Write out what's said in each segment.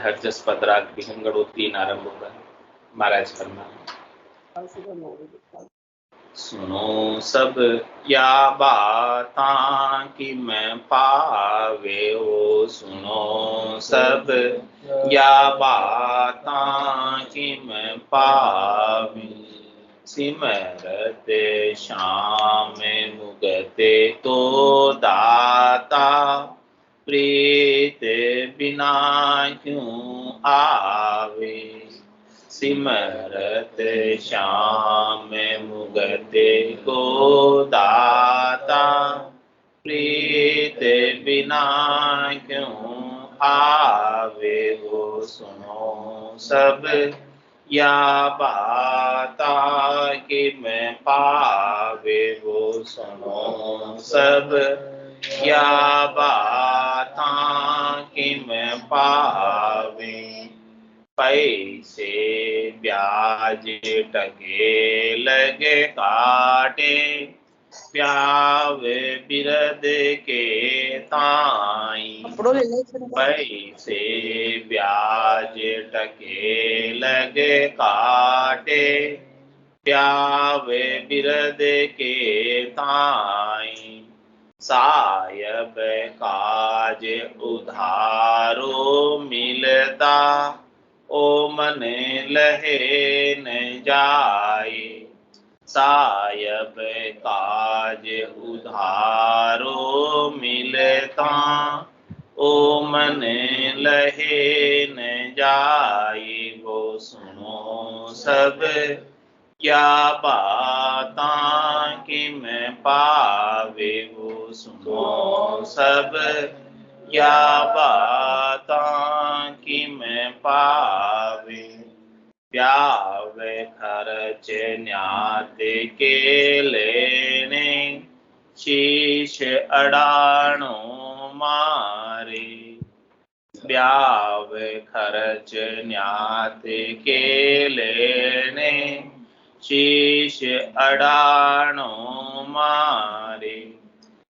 हर जस पदरा गृहम गणो 3 आरंभ होगा। महाराज फरमा सुनो सब या बातां कि मैं पावे हो, सुनो सब या बातां कि मैं पावे। सिमरत श्याम मुगते तो दाता, प्रीत बिना क्यों आवे। सिमरत श्याम मुगते को दाता, प्रीत बिना क्यों आवे। हो सुनो सब या बाता कि मैं पावे। हो सुनो सब या बाता कि मैं पावे। पैसे ब्याज टके लगे काटे, प्यावे बिरद के ताई। पैसे ब्याज टके लगे काटे, प्यावे बिरद के ताई। सायब काज उधारो मिलता, ओ मन लहे न जाए। सायब काज उधारो मिलता, ओ मन लहे न जाए। वो सुनो सब क्या बातां कि मैं पावे। वो सुनो सब क्या बातां कि मैं पावे। प्यावे खर्च न्यात के लेने, शीश अडाणो मारे। ब्याव खर्च न्यात के लेने, शीश अडाणो मारे।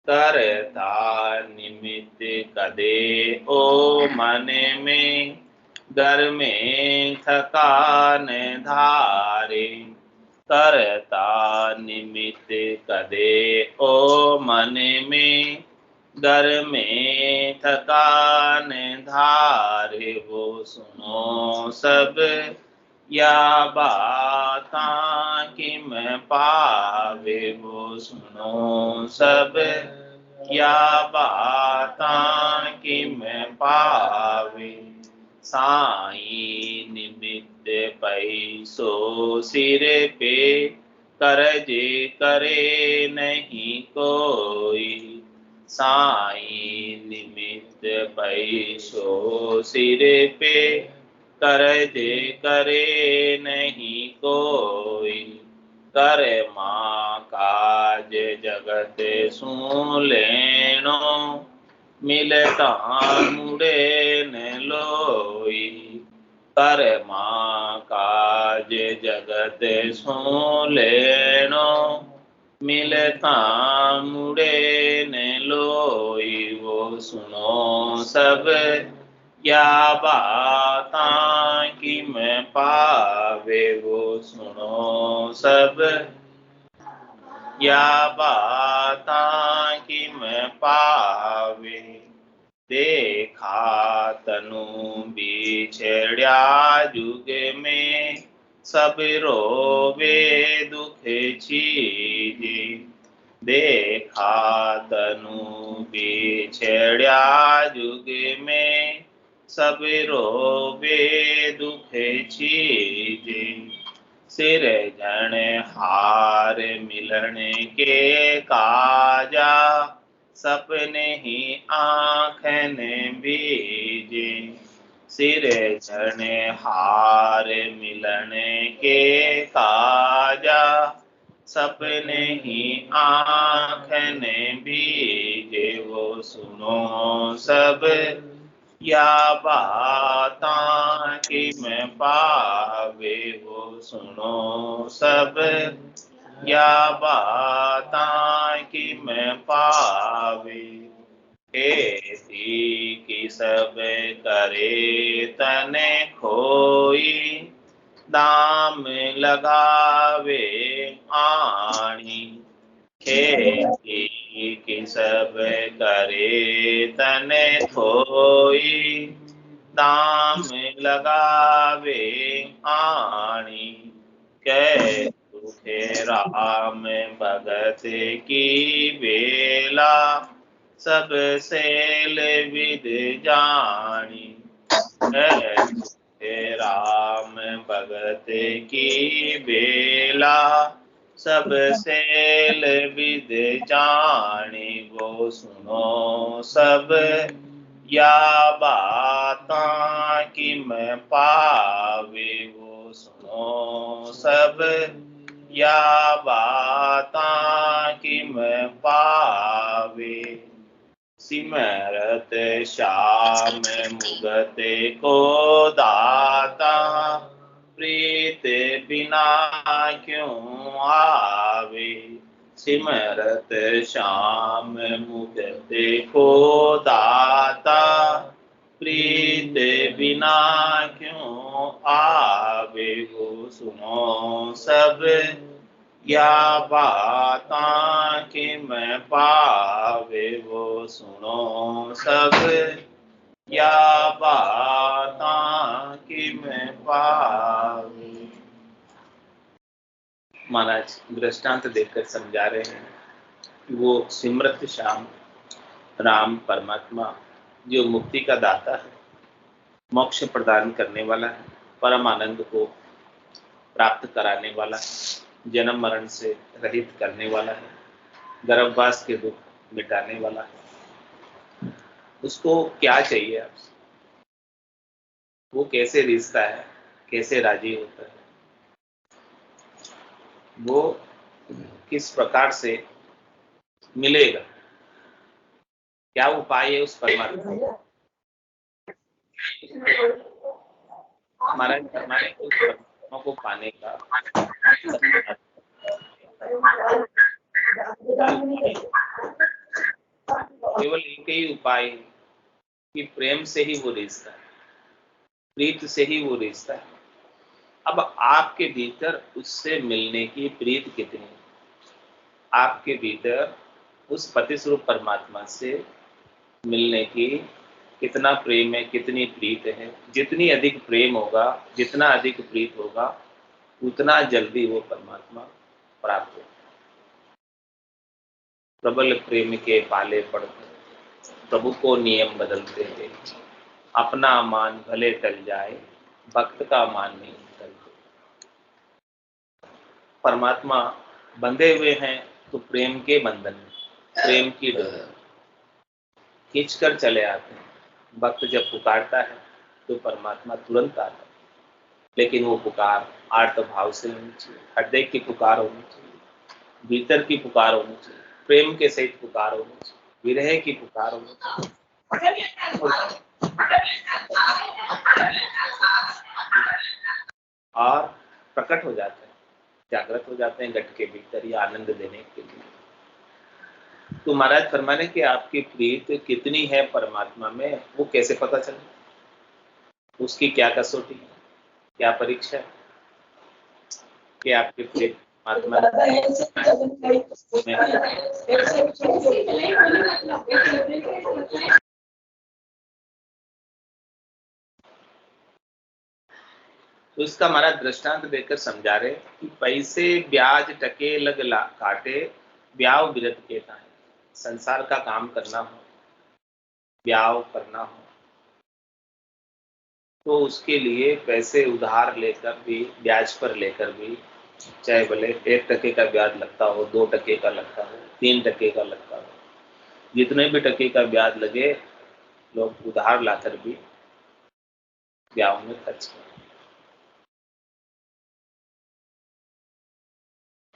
करता निमित्त कदे ओ मन में, घर में थकान धारे। करता निमित्त कदे ओ मन में, घर में थकान धारे। वो सुनो सब या बातां कि मैं पावे। वो सुनो सब या बातां कि मैं पावे। साई निमित्त पैसो सिर पे, करजे करे नहीं कोई। साई निमित्त पैसो सिर पे, करजे करे नहीं कोई। कर माँ काज जगत सुन लेनो, मिलता मुड़े न लोई। कर माँ काज जगत सुन लेनो, मिलता मुड़े न लोई। वो सुनो सब या बातां कि मैं पावे। वो सुनो सब या बातां कि मैं पावे। देखा तनु बिछड़या जुग में, सब रोवे दुख छीजे। देखा तनु बिछड़या जुग में, सब रोवे दुख छीजे। सिर जन हार मिलने के काजा, सपने ही आँखन बीजे। सिर जन हार मिलने के काजा, सपने ही आँखन बीजे। वो सुनो सब या बातां कि मैं पावे। वो सुनो सब या बातां कि मैं पावे। खेती की सब करे तने खोई, दाम लगावे आणी। खेती की सब करे तने खोई, दाम लगावे आणी। कै सुखे राम भगत की बेला, सब सेल विद जानी। कै सुखे राम भगत की बेला, सब सेल विद जानी। वो सुनो सब या बाता की मैं पावे, वो सुनो सब या बाता की मैं पावे। सिमरत श्याम मुगत को दाता, प्रीत बिना क्यों आवे। सिमरत श्याम मुगत को दाता, प्रीत बिना क्यों आवे। वो सुनो सब या बाता कि मैं पावे, वो सुनो सब या बाता कि मैं पावे। महाराज दृष्टांत देकर समझा रहे हैं कि वो सिमरत श्याम राम परमात्मा जो मुक्ति का दाता है, मोक्ष प्रदान करने वाला है, परम आनंद को प्राप्त कराने वाला है, जन्म मरण से रहित करने वाला है, गर्भवास के दुख मिटाने वाला है। उसको क्या चाहिए आपसे? वो कैसे रिश्ता है, कैसे राजी होता है, वो किस प्रकार से मिलेगा, क्या उपाय है उस परमात्मा हमारे उस परमात्मा को पाने का? केवल एक ही उपाय है कि प्रेम से ही वो रिश्ता है, प्रीत से ही वो रिश्ता है। अब आपके भीतर उससे मिलने की प्रीत कितनी है, आपके भीतर उस पति स्वरूप परमात्मा से मिलने की कितना प्रेम है, कितनी प्रीत है। जितनी अधिक प्रेम होगा, जितना अधिक प्रीत होगा, उतना जल्दी वो परमात्मा प्राप्त होगा। प्रबल प्रेम के पाले पड़कर प्रभु को नियम बदलते थे, अपना मान भले टल जाए, भक्त का मान नहीं टलते। परमात्मा बंधे हुए हैं तो प्रेम के बंधन में, प्रेम की डोर खींच कर चले आते हैं। भक्त जब पुकारता है तो परमात्मा तुरंत आता है, लेकिन वो पुकार आर्त भाव से होनी चाहिए, हृदय की पुकार होनी चाहिए, भीतर की पुकार होनी चाहिए, प्रेम के सहित पुकार होनी चाहिए, विरह की पुकार होनी चाहिए। और प्रकट हो जाते हैं, जागृत हो जाते हैं घट के भीतर ये आनंद देने के लिए। तो महाराज फरमाने कि आपकी प्रीत कितनी है परमात्मा में, वो कैसे पता चले? उसकी क्या कसौटी, क्या परीक्षा है कि आपके प्रीत परमात्मा तो इसका हमारा दृष्टांत देकर समझा रहे कि पैसे ब्याज टके लग ला काटे, ब्याव विरत के ताए। संसार का काम करना हो, ब्याव करना हो, तो उसके लिए पैसे उधार लेकर भी, ब्याज पर लेकर भी, चाहे भले 1 टके का ब्याज लगता हो, 2 टके का लगता हो, 3 टके का लगता हो, जितने भी टके का ब्याज लगे, लोग उधार लाकर भी ब्याह में खर्च करें।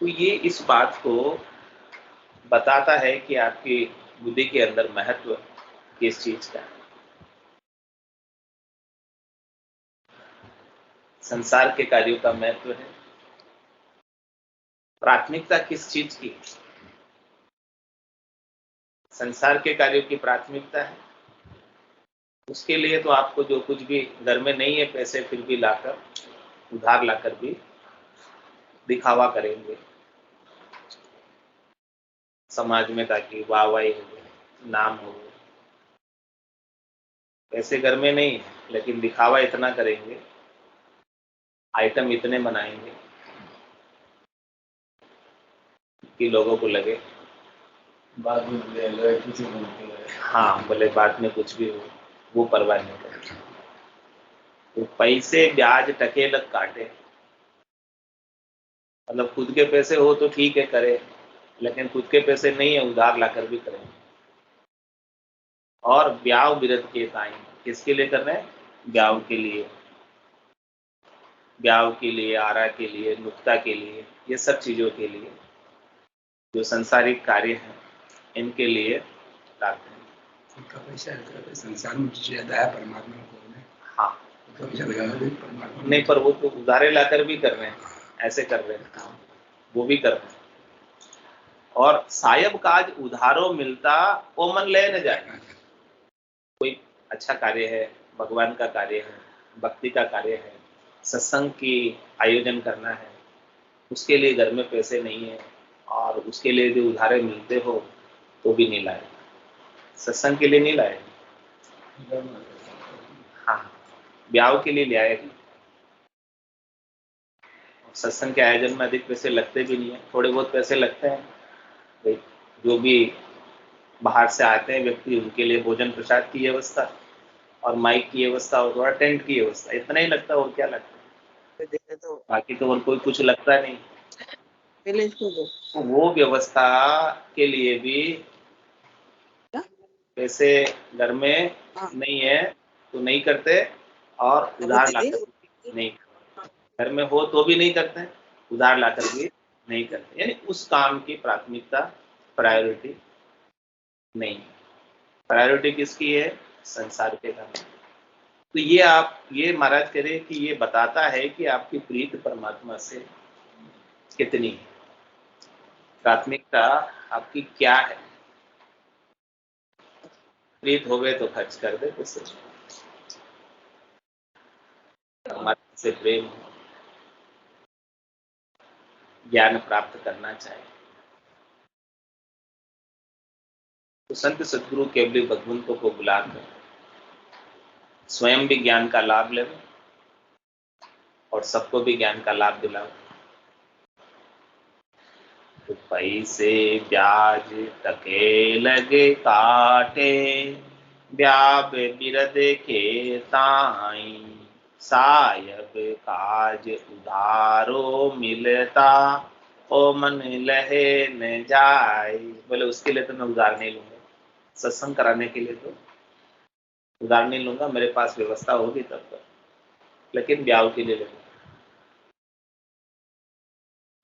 तो ये इस बात को बताता है कि आपकी बुद्धि के अंदर महत्व किस चीज का है, संसार के कार्यों का महत्व है, प्राथमिकता किस चीज की, संसार के कार्यों की प्राथमिकता है, उसके लिए तो आपको जो कुछ भी घर में नहीं है पैसे, फिर भी लाकर, उधार लाकर भी दिखावा करेंगे समाज में, ताकि वाहवाही हो जाए, नाम हो जाए। पैसे घर में नहीं है, लेकिन दिखावा इतना करेंगे, आइटम इतने बनाएंगे कि लोगों को लगे बाद में ले लो, कुछ बोलते हैं। हाँ, भले बाद में कुछ भी हो, वो परवाह नहीं करते। तो पैसे ब्याज टके लग काटे, मतलब खुद के पैसे हो तो ठीक है करे, लेकिन खुद के पैसे नहीं है, उधार लाकर भी करें। और ब्याह बिरत के ताई, किसके लिए कर रहे हैं? ब्याह के लिए, ब्याह के लिए, आरा के लिए, नुक्ता के लिए, ये सब चीजों के लिए जो संसारिक कार्य हैं, इनके लिए लाते हैं। उनका पैसा संसार में ज्यादा है, परमात्मा को हाँ, परमात्मा नहीं, पर वो तो उधारे लाकर भी कर रहे हैं, ऐसे कर रहे हैं काम, वो भी कर रहे हैं। और सायब काज उधारो मिलता, वो मन ले न जाए। कोई अच्छा कार्य है, भगवान का कार्य है, भक्ति का कार्य है, सत्संग की आयोजन करना है, उसके लिए घर में पैसे नहीं है और उसके लिए भी उधारे मिलते हो तो भी नहीं लाए, सत्संग के लिए नहीं लाए। हाँ, ब्याह के लिए ले आएगी। सत्संग के आयोजन में अधिक पैसे लगते भी नहीं है, थोड़े बहुत पैसे लगते हैं। भाई जो भी बाहर से आते हैं व्यक्ति, उनके लिए भोजन प्रसाद की व्यवस्था और माइक की व्यवस्था और थोड़ा टेंट की व्यवस्था, इतना ही लगता है, और क्या लगता है? तो बाकी तो और कोई कुछ लगता नहीं। पहले इसको दो। तो वो व्यवस्था के लिए भी क्या? पैसे घर में हाँ। नहीं है तो नहीं करते, और उधार लाकर भी नहीं करते। घर में हो तो भी नहीं करते, उधार लाकर भी नहीं करते। यानी उस काम की प्राथमिकता, प्रायोरिटी नहीं। प्रायोरिटी किसकी है? संसार के काम। तो ये आप, ये महाराज कह रहे कि ये बताता है कि आपकी प्रीत परमात्मा से कितनी है, प्राथमिकता आपकी क्या है। प्रीत हो गए तो खर्च कर दे, कुछ परमात्मा से प्रेम हो, ज्ञान प्राप्त करना चाहे तो संत सदगुरु केवली भगवंतों को बुलाकर स्वयं भी ज्ञान का लाभ ले और सबको भी ज्ञान का लाभ दिलाओ। तो पैसे ब्याज टके लगे काटे, ब्याह बिरद के ताई, सायब काज उधारो मिलता, ओ मन लहे न जाए। बोले उसके लिए तो मैं उधार नहीं लूंगा, सत्संग कराने के लिए तो उधार नहीं लूंगा, मेरे पास व्यवस्था होगी तब तक, लेकिन ब्याह के लिए लूंगा।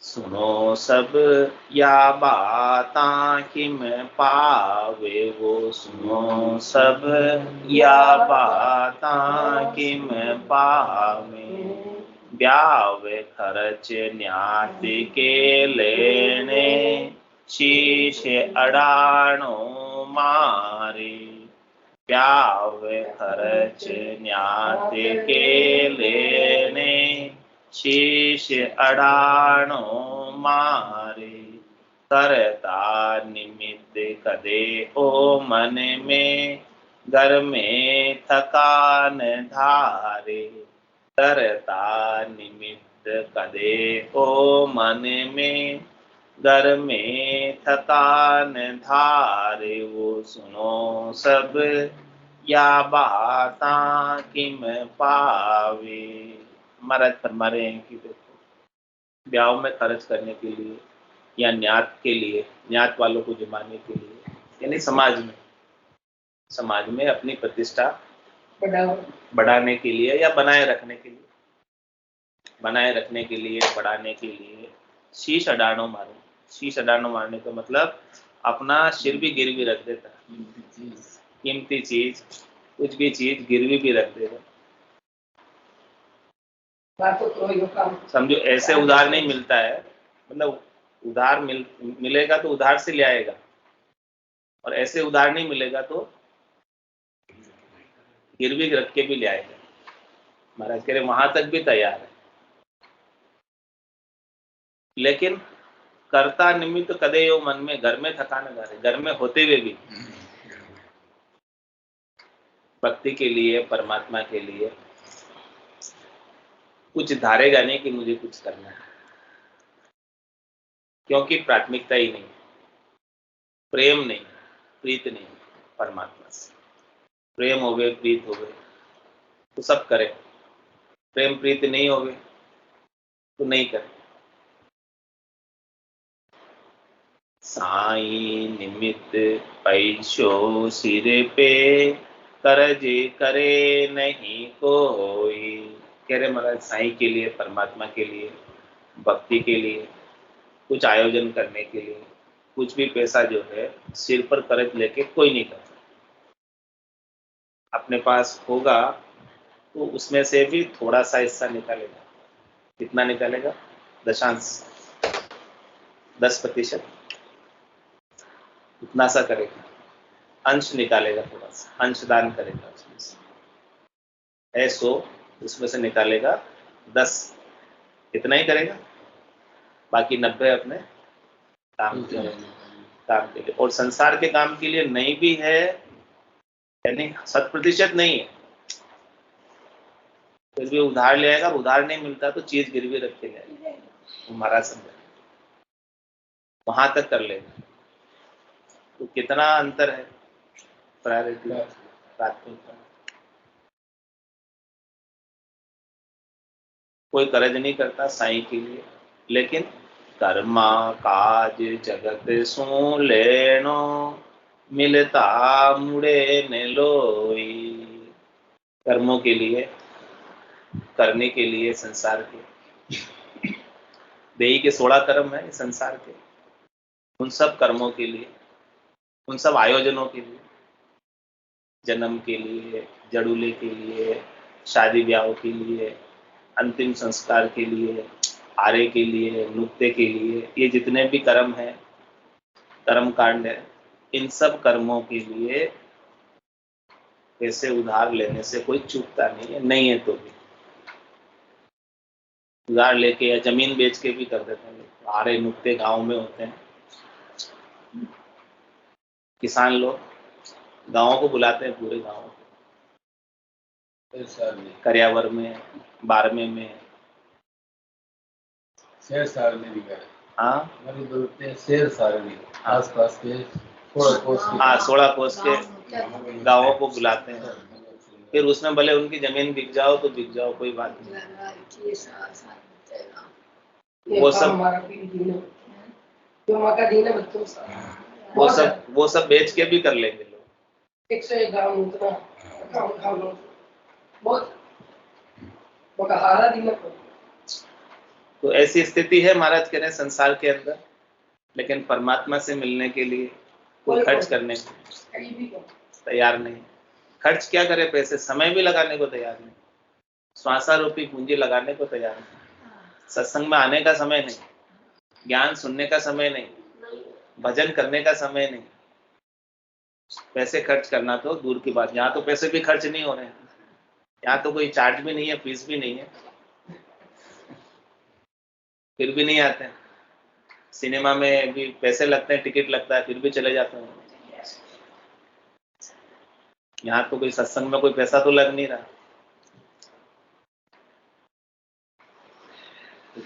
सुनो सब या बाता किम पावे वो, सुनो सब या बाता किम पावे, ब्याव खर्च न्यात के लेने, शीश अडाणो मारे, ब्याव खर्च न्यात के लेने, शीश अडाणो मारे, करता निमित्त कदे ओ मन में, घर में थकान धारे, करता निमित्त कदे ओ मन में, घर में थकान धारे। वो सुनो सब या बाता किम पावे। महाराज फरमा रहे हैं कि देखो, ब्याह में खर्च करने के लिए या न्यात के लिए, न्यात वालों को जमाने के लिए, यानी समाज में अपनी प्रतिष्ठा बढ़ाने के लिए या बनाए रखने के लिए, बढ़ाने के लिए शीश अडानो मारो। शीश अडानो मारने का मतलब अपना सिर भी गिरवी रख देता, कीमती चीज, कुछ भी चीज गिरवी भी रख देगा। समझो ऐसे उधार नहीं मिलता है, मतलब उधार मिलेगा तो उधार से ले आएगा, और ऐसे उधार नहीं मिलेगा तो गिरवी रख के भी ले आएगा। महाराज कह रहे वहां तक भी तैयार है, लेकिन कर्ता निमित्त कदे यो मन में, घर में थकान गारे, घर में होते हुए भी भक्ति के लिए, परमात्मा के लिए कुछ धारेगा नहीं कि मुझे कुछ करना है, क्योंकि प्राथमिकता ही नहीं, प्रेम नहीं, प्रीत नहीं परमात्मा से। प्रेम हो गए, प्रीत हो गए तो सब करे, प्रेम प्रीत नहीं हो गए तो नहीं करे। साई निमित्त पैसो सिर पे, करज करे नहीं कोई। कह रहे महाराज साई के लिए, परमात्मा के लिए, भक्ति के लिए, कुछ आयोजन करने के लिए कुछ भी पैसा जो है सिर पर कर्ज लेके कोई नहीं करता। अपने पास होगा तो उसमें से भी थोड़ा सा हिस्सा निकालेगा। कितना निकालेगा? दशांश, 10%, उतना सा करेगा। अंश निकालेगा, थोड़ा सा अंश दान करेगा। उसमें से है 100, उसमें से निकालेगा 10, इतना ही करेगा, बाकी 90 अपने काम के लिए। और संसार के काम के लिए नहीं भी है, यानी 100% नहीं है, फिर भी उधार ले आएगा। उधार नहीं मिलता तो चीज गिरवी रख के ले आएगा, वो महाराज समझा, वहां तक कर लेगा। तो कितना अंतर है प्रायोरिटी, प्राथमिकता। कोई कर्ज नहीं करता साईं के लिए, लेकिन कर्मा काज जगत सो लेनो, मिलता मुड़े ने लोई। कर्मों के लिए, करने के लिए संसार के, देही के 16 कर्म है संसार के, उन सब कर्मों के लिए, उन सब आयोजनों के लिए, जन्म के लिए, जड़ूले के लिए, शादी ब्याह के लिए, अंतिम संस्कार के लिए, आरे के लिए, नुक्ते के लिए, ये जितने भी कर्म है, कर्म कांड है, इन सब कर्मों के लिए पैसे उधार लेने से कोई चूकता नहीं है। नहीं है तो भी उधार लेके या जमीन बेच के भी कर देते हैं। आरे नुक्ते गांव में होते हैं, किसान लोग गांवों को बुलाते हैं, पूरे गांव को, करियावर में, बारमे में, शेर सारनी भी गए। हाँ हमारे बोलते हैं शेर सारनी, आसपास के 16 कोस के, हाँ 16 कोस के गांवों को बुलाते हैं। फिर उसमें भले उनकी जमीन बिक जाओ तो बिक जाओ, कोई बात नहीं। वो सब बेच के भी कर लेंगे लोग। 101 ग्राम उतना खा लो, बहुत बकहारा दिन। तो ऐसी स्थिति है महाराज कह रहे हैं संसार के अंदर, लेकिन परमात्मा से मिलने के लिए कोई खर्च करने को तैयार नहीं। खर्च क्या करे, पैसे, समय भी लगाने को तैयार नहीं, श्वासारूपी पूंजी लगाने को तैयार नहीं। सत्संग में आने का समय नहीं, ज्ञान सुनने का समय नहीं, भजन करने का समय नहीं। पैसे खर्च करना तो दूर की बात, यहाँ तो पैसे भी खर्च नहीं हो रहे हैं, यहाँ तो कोई चार्ज भी नहीं है, फीस भी नहीं है, फिर भी नहीं आते हैं। सिनेमा में भी पैसे लगते हैं, टिकट लगता है, फिर भी चले जाते हैं। यहाँ तो कोई सत्संग में कोई पैसा तो लग नहीं रहा।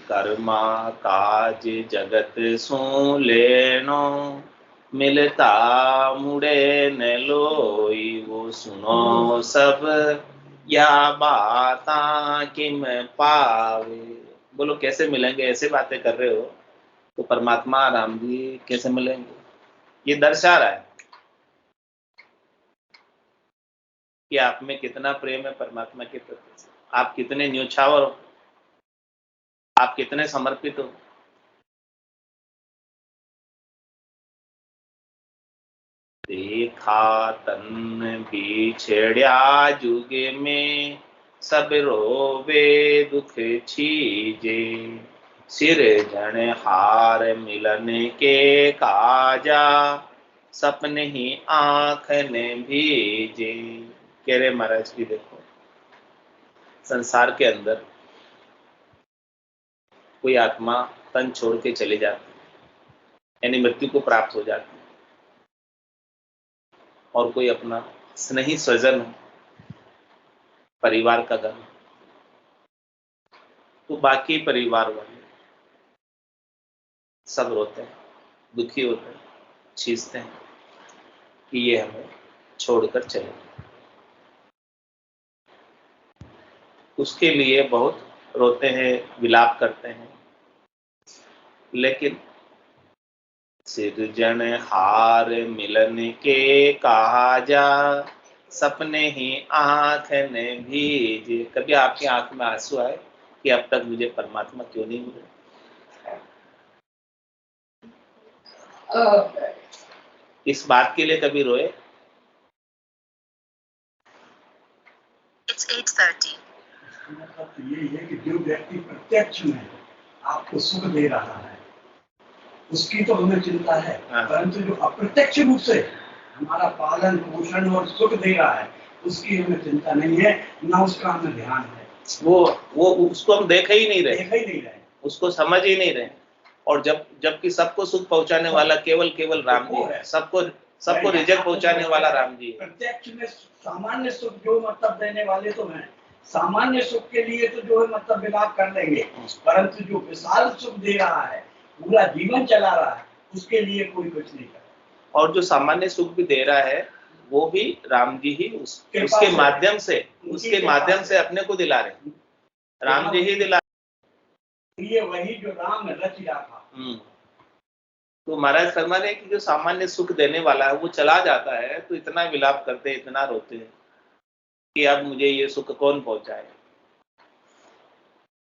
कर्मा काज जगत सो लेनो, मिलता मुड़े न लोई। वो सुनो सब या बाता किम पावे। बोलो कैसे मिलेंगे, ऐसे बातें कर रहे हो तो परमात्मा राम जी कैसे मिलेंगे? ये दर्शा रहा है कि आप में कितना प्रेम है परमात्मा के प्रति, आप कितने न्योछावर हो, आप कितने समर्पित हो। देखा तन बिछड़िया जुगे में, सब रोवे दुख छीजे। सिर जन हार मिलन के काजा, सपने ही आँख ने भीजे। कह रहे महाराज की देखो, संसार के अंदर कोई आत्मा तन छोड़ के चली जाती है, यानी मृत्यु को प्राप्त हो जाती है, और कोई अपना स्नेही स्वजन हो, परिवार का गम, तो बाकी परिवार वाले सब रोते हैं, दुखी होते हैं, खींचते हैं कि ये हमें छोड़कर चले गए। उसके लिए बहुत रोते हैं, विलाप करते हैं, लेकिन सिरजन हार मिलन के कहा जा, सपने ही आंख ने भीजे। कभी आपकी आंख में आंसू आए कि अब तक मुझे परमात्मा क्यों नहीं मिले? इस बात के लिए कभी रोए? It's 8:30. मतलब तो ये है कि जो व्यक्ति प्रत्यक्ष में आपको सुख दे रहा है उसकी तो हमें चिंता है, परंतु जो अप्रत्यक्ष रूप से हमारा पालन पोषण और सुख दे रहा है उसकी हमें चिंता नहीं है, ना उसका हमें ध्यान है। वो उसको हम देख ही नहीं रहे, उसको समझ ही नहीं रहे। और जबकि सबको सुख पहुंचाने वाला केवल राम जी है, सबको रिजल्ट पहुंचाने वाला राम जी है। प्रत्यक्ष में सामान्य सुख जो मतलब देने वाले तो हैं, सामान्य सुख के लिए तो जो है मतलब विलाप कर लेंगे, परंतु जो विशाल सुख दे रहा है, पूरा जीवन चला रहा है, उसके लिए कोई कुछ नहीं कर। और जो सामान्य सुख भी दे रहा है वो भी राम जी ही उसके माध्यम से अपने को दिला रहे, राम जी ही दिला। ये वही जो राम रच रहा था। तो महाराज फरमा रहे कि जो सामान्य सुख देने वाला है वो चला जाता है तो इतना विलाप करते हैं, इतना रोते हैं कि अब मुझे ये सुख कौन पहुंचाए।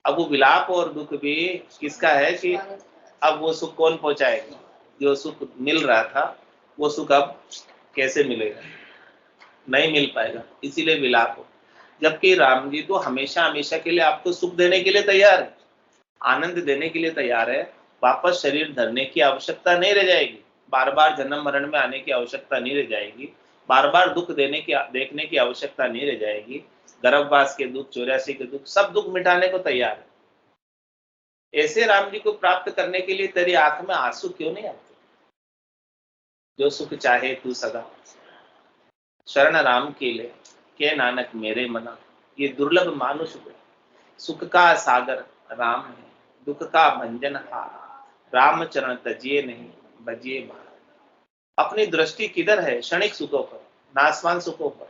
अब वो विलाप और दुख भी किसका है कि अब वो सुख कौन पहुंचाएगा? जो सुख मिल रहा था वो सुख अब कैसे मिलेगा? नहीं मिल पाएगा, इसीलिए विलाप हो। जबकि राम जी तो हमेशा हमेशा के लिए आपको सुख देने के लिए तैयार है, आनंद देने के लिए तैयार है। वापस शरीर धरने की आवश्यकता नहीं रह जाएगी, बार बार जन्म मरण में आने की आवश्यकता नहीं रह जाएगी, बार बार दुख देखने की आवश्यकता नहीं रह जाएगी। गर्भवास के दुख, 84 के दुख, सब दुख मिटाने को तैयार है। ऐसे राम जी को प्राप्त करने के लिए तेरी आंख में आंसू क्यों नहीं आते? जो सुख चाहे तू सदा, शरण राम के ले के नानक मेरे मना। ये दुर्लभ मानुष को सुख का सागर राम है, दुख का भंजन हार, राम चरण तजिए नहीं बजिए बार। अपनी दृष्टि किधर है? क्षणिक सुखों पर, नाशवान सुखों पर,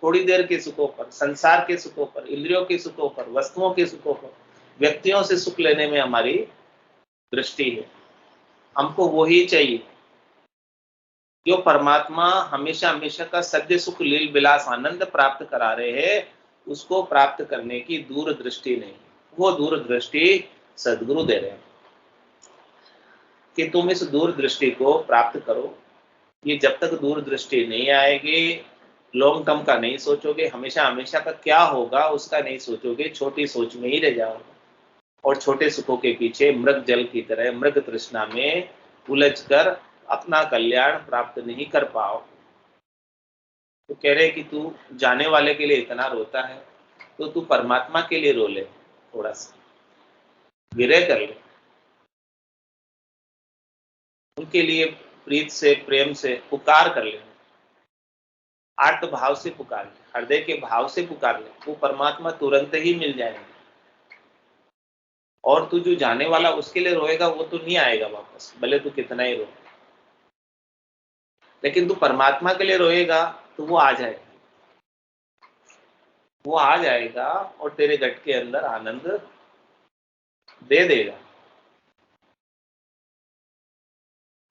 थोड़ी देर के सुखों पर, संसार के सुखों पर, इंद्रियों के सुखों पर, वस्तुओं के सुखों पर, व्यक्तियों से सुख लेने में हमारी दृष्टि है। हमको वो ही चाहिए जो परमात्मा हमेशा हमेशा का सद्य सुख लील विलास आनंद प्राप्त करा रहे हैं, उसको प्राप्त करने की दूरदृष्टि नहीं। वो दूरदृष्टि सदगुरु दे रहे हैं कि तुम इस दूरदृष्टि को प्राप्त करो। ये जब तक दूरदृष्टि नहीं आएगी, लॉन्ग टर्म का नहीं सोचोगे, हमेशा हमेशा का क्या होगा उसका नहीं सोचोगे, छोटी सोच में ही रह जाओगे और छोटे सुखों के पीछे मृग जल की तरह मृग तृष्णा में उलझकर अपना कल्याण प्राप्त नहीं कर पाओ। तो कह रहे कि तू जाने वाले के लिए इतना रोता है तो तू परमात्मा के लिए रो ले, थोड़ा सा विरह कर ले, उनके लिए प्रीत से प्रेम से पुकार कर ले, आर्त भाव से पुकार ले, हृदय के भाव से पुकार ले, वो परमात्मा तुरंत ही मिल जाएंगे। और तू जो जाने वाला उसके लिए रोएगा वो तो नहीं आएगा वापस, भले तू कितना ही रो, लेकिन तू परमात्मा के लिए रोएगा तो वो आ जाएगा, वो आ जाएगा और तेरे गट के अंदर आनंद दे देगा।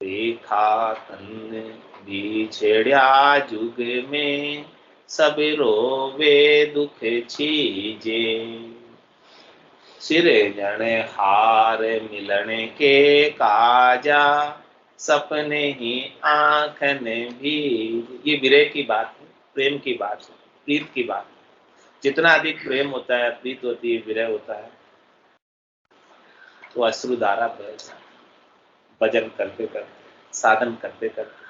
देखा तन बिछड़िया जुग में, सब रोवे दुख छीजे, सिर जन हार मिलन के काजा, सपने ही आंख ने भी। ये विरह की बात है, प्रेम की बात है, प्रीत की बात है। जितना अधिक प्रेम होता है, प्रीत होती है, विरह होता है, तो अश्रुधारा बह जाती है। भजन करते करते, साधन करते करते,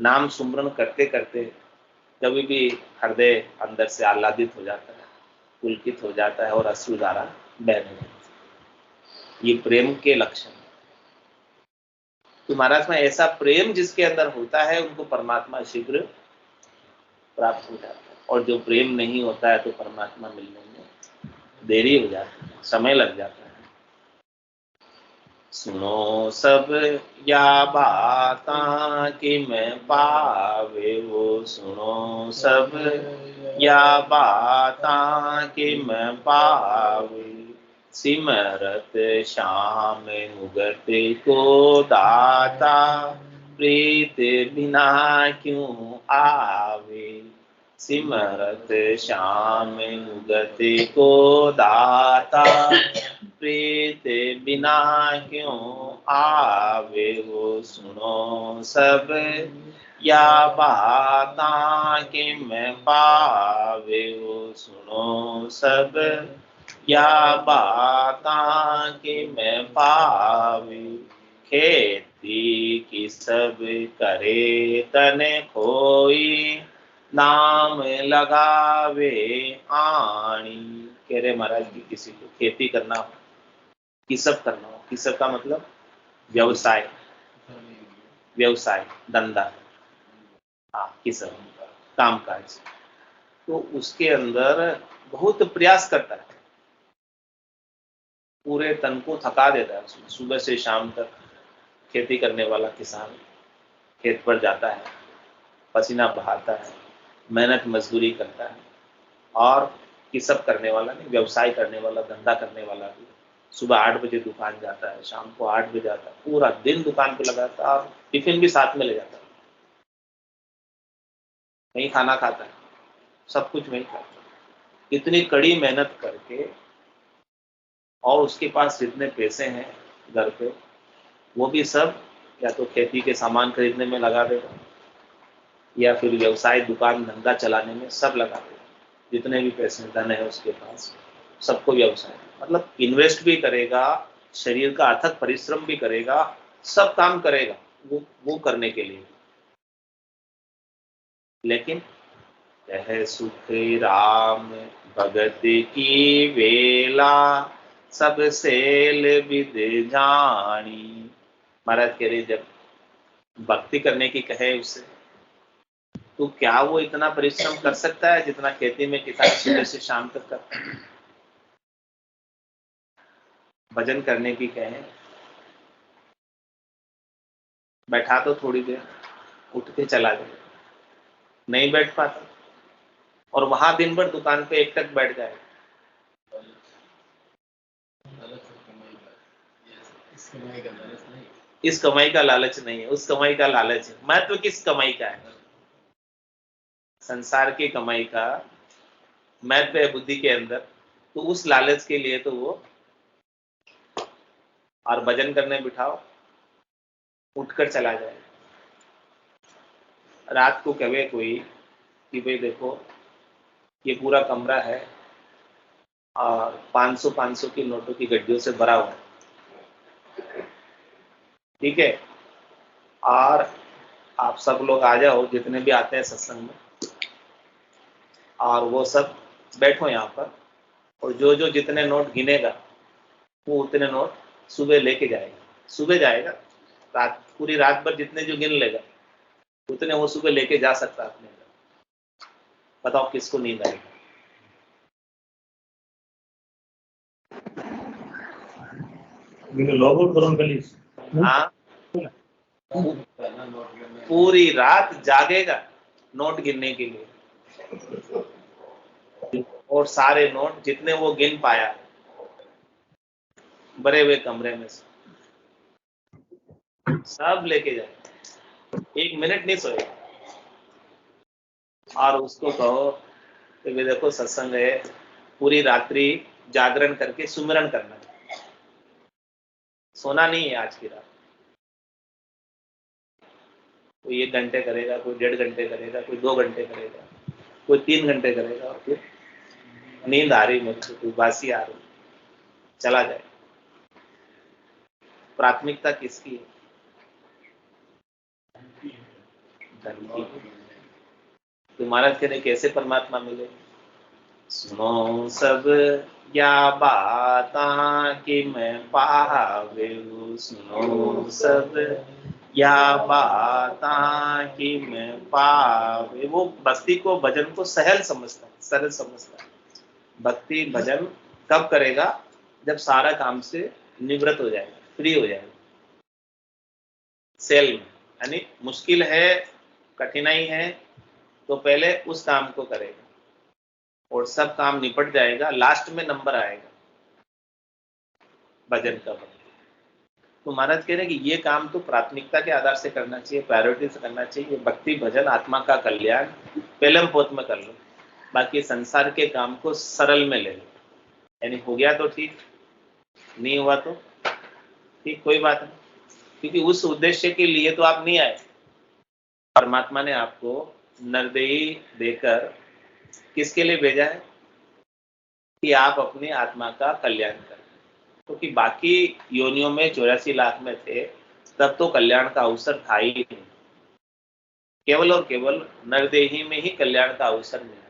नाम सुमरन करते करते कभी भी हृदय अंदर से आह्लादित हो जाता है, पुलकित हो जाता है और अश्रुधारा बहने लगती है। ये प्रेम के लक्षण है। तो महाराज में ऐसा प्रेम जिसके अंदर होता है उनको परमात्मा शीघ्र प्राप्त हो जाता है, और जो प्रेम नहीं होता है तो परमात्मा मिलने में देरी हो जाती है, समय लग जाता है। सुनो सब या बातां कि मैं पावे वो, सुनो सब या बातां कि मैं पावे, सिमरत श्याम मुगत को दाता, प्रीत बिना क्यों आवे, सिमरत श्याम मुगत को दाता, प्रीत बिना क्यों आवे वो, सुनो सब या बातां कि मैं पावे वो, सुनो सब या बातां कि मैं पावे, खेती की सब करे तन खोई, नाम लगावे आणी। कह रहे महाराज की किसी को खेती करना हो, किसब करना हो, किसब का मतलब व्यवसाय, व्यवसाय धंधा, हाँ किसब काम काज, तो उसके अंदर बहुत प्रयास करता है, पूरे तन को थका देता है उसमें। सुबह से शाम तक खेती करने वाला किसान खेत पर जाता है, पसीना बहाता है, मेहनत मजदूरी करता है, और किसब करने वाला नहीं, व्यवसाय करने वाला, धंधा करने वाला भी सुबह 8 बजे दुकान जाता है, शाम को 8 बजे आता है, पूरा दिन दुकान पे लगाता है, और टिफिन भी साथ में ले जाता है, वहीं खाना खाता है, सब कुछ वहीं खाता है। इतनी कड़ी मेहनत करके, और उसके पास जितने पैसे हैं घर पे, वो भी सब या तो खेती के सामान खरीदने में लगा देगा, या फिर व्यवसाय दुकान धंधा चलाने में सब लगा देगा। जितने भी पैसे धन है उसके पास, सबको व्यवसाय, मतलब इन्वेस्ट भी करेगा, शरीर का अथक परिश्रम भी करेगा, सब काम करेगा वो करने के लिए। लेकिन यह सुख राम भगत की वेला, सब सेल विद जानी। महाराज कह रहे जब भक्ति करने की कहे उससे, तो क्या वो इतना परिश्रम कर सकता है जितना खेती में किसान सुबह से शाम तक करता है। भजन करने की कहे, बैठा तो थोड़ी देर, उठ के चला जाए, नहीं बैठ पाता, और वहां दिन भर दुकान पे एकटक बैठ जाए। इस कमाई का लालच नहीं है, उस कमाई का लालच है। महत्व किस कमाई का है? संसार की कमाई का महत्व है बुद्धि के अंदर, तो उस लालच के लिए तो वो, और भजन करने बिठाओ, उठकर चला जाए। रात को कहे कोई कि भाई देखो ये पूरा कमरा है और 500 की नोटों की गड्डियों से भरा हुआ है, ठीक है, और आप सब लोग आ जाओ जितने भी आते हैं सत्संग में, और वो सब बैठो यहाँ पर, और जो जो जितने नोट गिनेगा वो उतने नोट सुबह लेके जाएगा। सुबह जाएगा, रात पूरी रात भर जितने जो गिन लेगा उतने वो सुबह लेके जा सकता है अपने घर। बताओ किसको नींद आएगी? हाँ, पूरी रात जागेगा नोट गिनने के लिए, और सारे नोट जितने वो गिन पाया भरे हुए कमरे में से सब लेके जाए, 1 मिनट नहीं सोएगा। और उसको कहो कि वे देखो सत्संग है, पूरी रात्रि जागरण करके सुमिरन करना है, सोना नहीं है आज की रात। कोई 1 घंटे करेगा, कोई 1.5 घंटे करेगा, कोई 2 घंटे करेगा, कोई 3 घंटे करेगा, और फिर नींद आ रही मुझको, कोई बासी आ रही, चला जाए। प्राथमिकता किसकी है? धन की। तो महाराज कह रहे कैसे परमात्मा मिले? सुनो सब या बाता कि मैं पावे, सुनो सब या बाता कि मैं पावे। वो भक्ति को भजन को सहल समझता है, सरल समझता है। भक्ति भजन कब करेगा? जब सारा काम से निवृत्त हो जाएगा, फ्री हो जाएगा, सेल में। यानी मुश्किल है, कठिनाई है, तो पहले उस काम को करेगा और सब काम निपट जाएगा, लास्ट में नंबर आएगा भजन का। तो महाराज कह रहे हैं कि ये काम तो प्राथमिकता के आधार से करना चाहिए, प्रायोरिटी से करना चाहिए। भक्ति भजन आत्मा का कल्याण पहले पोत में कर लो, बाकी संसार के काम को सरल में ले लो। यानी हो गया तो ठीक, नहीं हुआ तो ठीक, कोई बात नहीं, क्योंकि उस उद्देश्य के लिए तो आप नहीं आए। परमात्मा ने आपको नरदेही देकर किसके लिए भेजा है? कि आप अपनी आत्मा का कल्याण करें। क्योंकि बाकी योनियों में 84 लाख में थे, तब तो कल्याण का अवसर था ही नहीं। केवल और केवल नरदेही में ही कल्याण का अवसर मिला।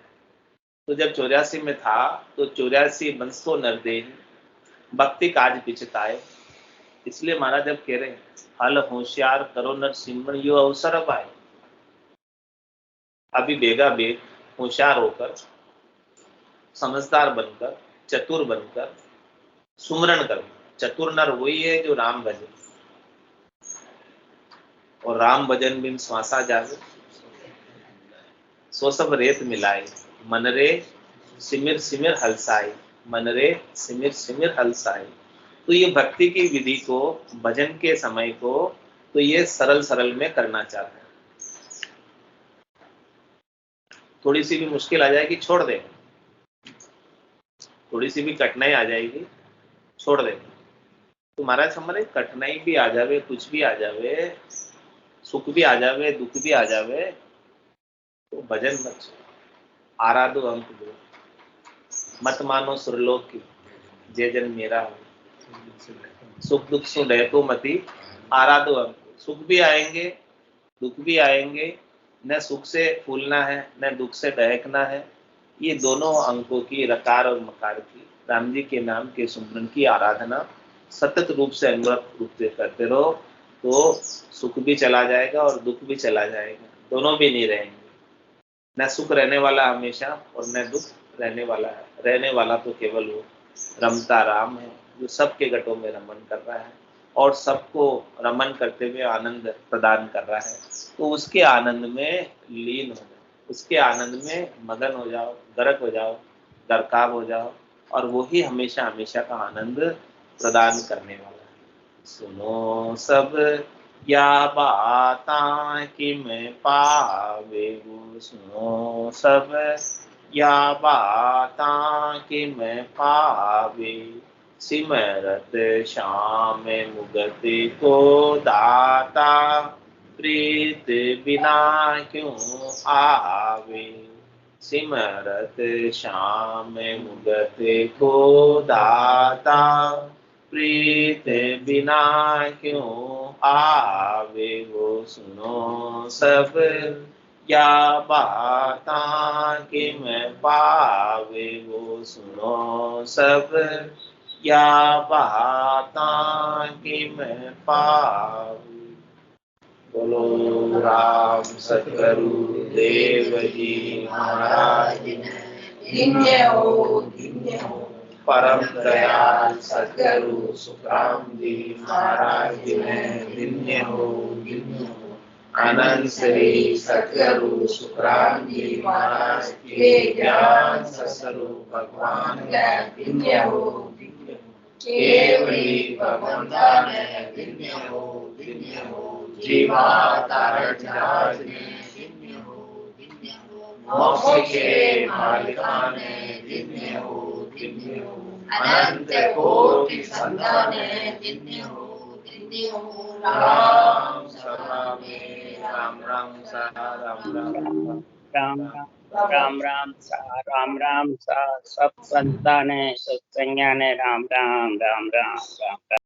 तो जब 84 में था तो 84 बंसो नरदेही भक्ति काज पिछताए। इसलिए महाराज जब कह रहे हैं हल होशियार करो नर सिमरन, यो अवसर अब आए। अभी बेगा बेग होशियार होकर, समझदार बनकर, चतुर बनकर सुमरण करो। चतुर नर वही है जो राम भजन, और राम भजन बिन श्वासा जावे, सो सब रेत मिलाए। मन रे सिमिर सिमिर हलसाए, मन रे सिमिर सिमिर हलसाए। तो ये भक्ति की विधि को, भजन के समय को, तो ये सरल सरल में करना चाहते हैं। थोड़ी सी भी मुश्किल आ जाएगी छोड़ देगा, थोड़ी सी भी कठिनाई आ जाएगी छोड़ देगा। तो महाराज हमारे कठिनाई भी आ जावे, कुछ भी आ जावे, सुख भी आ जावे, दुख भी आ जावे, तो भजन मत छोड़ो, आराधो अंक दो, मत मानो सुरलोक की, जय जन मेरा हो। सुख दुख सो डहको मती, आराधो अंक। सुख भी आएंगे, दुख भी आएंगे, न सुख से फूलना है न दुख से दहकना है। ये दोनों अंकों की, रकार और मकार की, राम जी के नाम के सुमरन की आराधना सतत रूप से अनवरत रूप से करते रहो, तो सुख भी चला जाएगा और दुख भी चला जाएगा, दोनों भी नहीं रहेंगे। न सुख रहने वाला हमेशा और न दुख रहने वाला है। रहने वाला तो केवल वो रमता राम है, जो सबके घटों में रमन कर रहा है और सबको रमन करते हुए आनंद प्रदान कर रहा है। तो उसके आनंद में लीन हो जाओ, उसके आनंद में मगन हो जाओ, गर्क हो जाओ, दरकाब हो जाओ, और वही हमेशा हमेशा का आनंद प्रदान करने वाला है। सुनो सब या बाता कि मैं पावे, सुनो सब या बाता कि मैं पावे। सिमरत श्याम मुगति को दाता, प्रीत बिना क्यों आवे। सिमरत श्याम मुगति को दाता, प्रीत बिना क्यों आवे। वो सुनो सब या बाता कि मैं पावे, वो सुनो सब या बाता कि मैं पावे। बोलो राम सतगुरु देव जी महाराज, धन्य हो, धन्य हो। परम दयाल सतगुरु सुखराम जी महाराज में धन्य हो, धन्य हो। आनंद श्री सतगुरु सुखराम जी महाराज के ज्ञान स्वरूप भगवान का धन्य हो, धन्य हो। केवली भगवंता में धन्य हो, धन्य हो। जीवा तारण जहाज में धन्य हो, धन्य हो। मोक्ष के मालिकान धन्य हो, धन्य हो। अनंत कोटि संतान धन्य हो, धन्य हो। राम सरामे राम राम सा राम राम राम राम राम सा सब संतान है, सत्संज्ञान है। राम राम राम राम राम।